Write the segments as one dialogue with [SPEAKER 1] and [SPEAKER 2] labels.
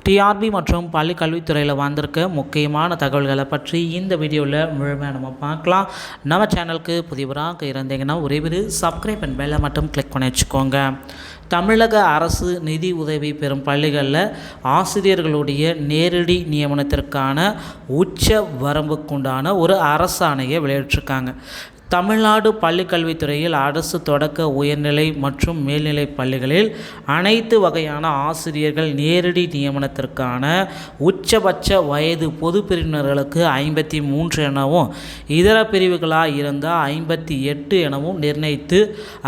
[SPEAKER 1] TRP மற்றும் பள்ளி கல்வித்துறையில் வந்திருக்க முக்கியமான தகவல்களை பற்றி இந்த வீடியோவில் முழுமையாக நம்ம பார்க்கலாம். நம்ம சேனலுக்கு புதியவராக இருந்தீங்கன்னா ஒரே ஒரு சப்ஸ்கிரைப் அண்ட் பெல்லை மட்டும் கிளிக் பண்ணி வச்சுக்கோங்க. தமிழக அரசு நிதி உதவி பெறும் பள்ளிகளில் ஆசிரியர்களுடைய நேரடி நியமனத்திற்கான உச்ச வரம்புக்குண்டான ஒரு அரசாணையை வெளியிட்டிருக்காங்க. தமிழ்நாடு பள்ளிக்கல்வித்துறையில் அரசு தொடக்க உயர்நிலை மற்றும் மேல்நிலை பள்ளிகளில் அனைத்து வகையான ஆசிரியர்கள் நேரடி நியமனத்திற்கான உச்சபட்ச வயது பொது பிரிவினர்களுக்கு 53 எனவும் இதர பிரிவுகளாக இருந்தால் 58 எனவும் நிர்ணயித்து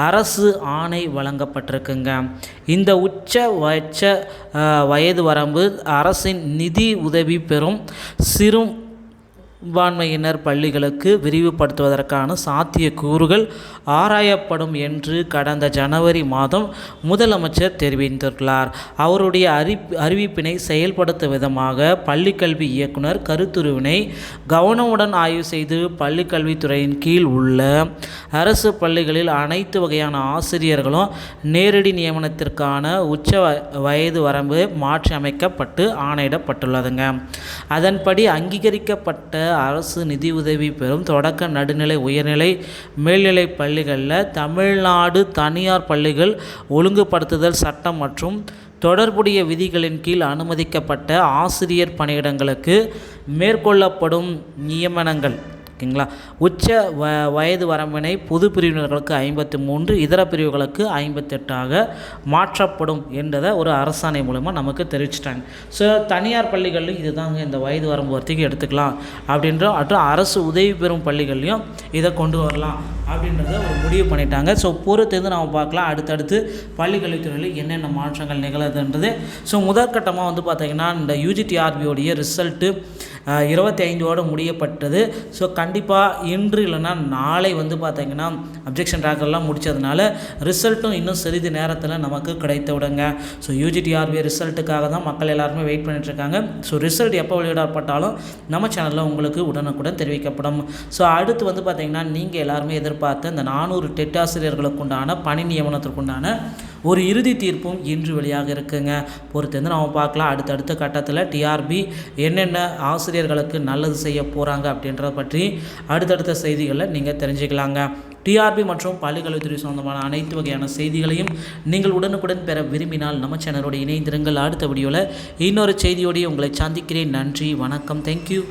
[SPEAKER 1] அரசு ஆணை வழங்கப்பட்டிருக்குங்க. இந்த உச்சபட்ச வயது வரம்பு அரசின் நிதி உதவி பெறும் சிறுபான்மையினர் பள்ளிகளுக்கு விரிவுபடுத்துவதற்கான சாத்தியக்கூறுகள் ஆராயப்படும் என்று கடந்த ஜனவரி மாதம் முதலமைச்சர் தெரிவித்துள்ளார். அவருடைய அறிவிப்பினை செயல்படுத்தும் விதமாக பள்ளிக்கல்வி இயக்குனர் கருத்துருவினை கவனமுடன் ஆய்வு செய்து பள்ளிக்கல்வித்துறையின் கீழ் உள்ள அரசு பள்ளிகளில் அனைத்து வகையான ஆசிரியர்களும் நேரடி நியமனத்திற்கான உச்ச வயது வரம்பு மாற்றி அமைக்கப்பட்டு ஆணையிடப்பட்டுள்ளதுங்க. அதன்படி அங்கீகரிக்கப்பட்ட அரசு நிதியுதவி பெறும் தொடக்க நடுநிலை உயர்நிலை மேல்நிலை பள்ளிகளில் தமிழ்நாடு தனியார் பள்ளிகள் ஒழுங்குபடுத்துதல் சட்டம் மற்றும் தொடர்புடைய விதிகளின் கீழ் அனுமதிக்கப்பட்ட ஆசிரியர் பணியிடங்களுக்கு மேற்கொள்ளப்படும் நியமனங்கள் ஓகேங்களா. உச்ச வயது வரம்பினை பொது பிரிவினர்களுக்கு 53 இதர பிரிவுகளுக்கு 58 மாற்றப்படும் என்றதை ஒரு அரசாணை மூலமாக நமக்கு தெரிவிச்சிட்டாங்க. ஸோ தனியார் பள்ளிகளிலும் இதுதாங்க இந்த வயது வரம்பு வரைக்கும் எடுத்துக்கலாம் அப்படின்ற மற்றும் அரசு உதவி பெறும் பள்ளிகள்லையும் இதை கொண்டு வரலாம் அப்படின்றத ஒரு முடிவு பண்ணிட்டாங்க. ஸோ பொறுத்திருந்து நம்ம பார்க்கலாம் அடுத்தடுத்து பள்ளிக்கல்வித்துறையில் என்னென்ன மாற்றங்கள் நிகழுதுன்றது. ஸோ முதற்கட்டமாக பார்த்திங்கன்னா இந்த யூஜிடிஆர்பியோடைய ரிசல்ட்டு 25 முடியப்பட்டது. ஸோ கண்டிப்பாக இன்று இல்லைன்னா நாளை பார்த்திங்கன்னா அப்ஜெக்ஷன் ட்ராக்கர்லாம் முடித்ததுனால ரிசல்ட்டும் இன்னும் சிறிது நேரத்தில் நமக்கு கிடைத்து விடுங்க. ஸோ யூஜிடிஆர்பி ரிசல்ட்டுக்காக தான் மக்கள் எல்லாருமே வெயிட் பண்ணிட்டுருக்காங்க. ஸோ ரிசல்ட் எப்போ வெளியிடப்பட்டாலும் நம்ம சேனலில் உங்களுக்கு உடனுக்குடன் தெரிவிக்கப்படும். ஸோ அடுத்து பார்த்திங்கன்னா நீங்கள் எல்லாருமே எதிர்பார்த்த இந்த 400 டெட் ஆசிரியர்களுக்குண்டான பணி நியமனத்திற்குண்டான ஒரு இறுதி தீர்ப்பும் இன்று வெளியாக இருக்குங்க. பொறுத்திருந்து நம்ம பார்க்கலாம் அடுத்தடுத்த கட்டத்தில் டிஆர்பி என்னென்ன ஆசிரியர்களுக்கு நல்லது செய்ய போகிறாங்க அப்படின்றத பற்றி அடுத்தடுத்த செய்திகளில் நீங்கள் தெரிஞ்சுக்கலாங்க. டிஆர்பி மற்றும் பள்ளிக்கல்வித்துறை சொந்தமான அனைத்து வகையான செய்திகளையும் நீங்கள் உடனுக்குடன் பெற விரும்பினால் நம்ம சேனலோடு இணைந்திருங்கள். அடுத்த வீடியோவில் இன்னொரு செய்தியோடு உங்களை சந்திக்கிறேன். நன்றி, வணக்கம், தேங்க்யூ.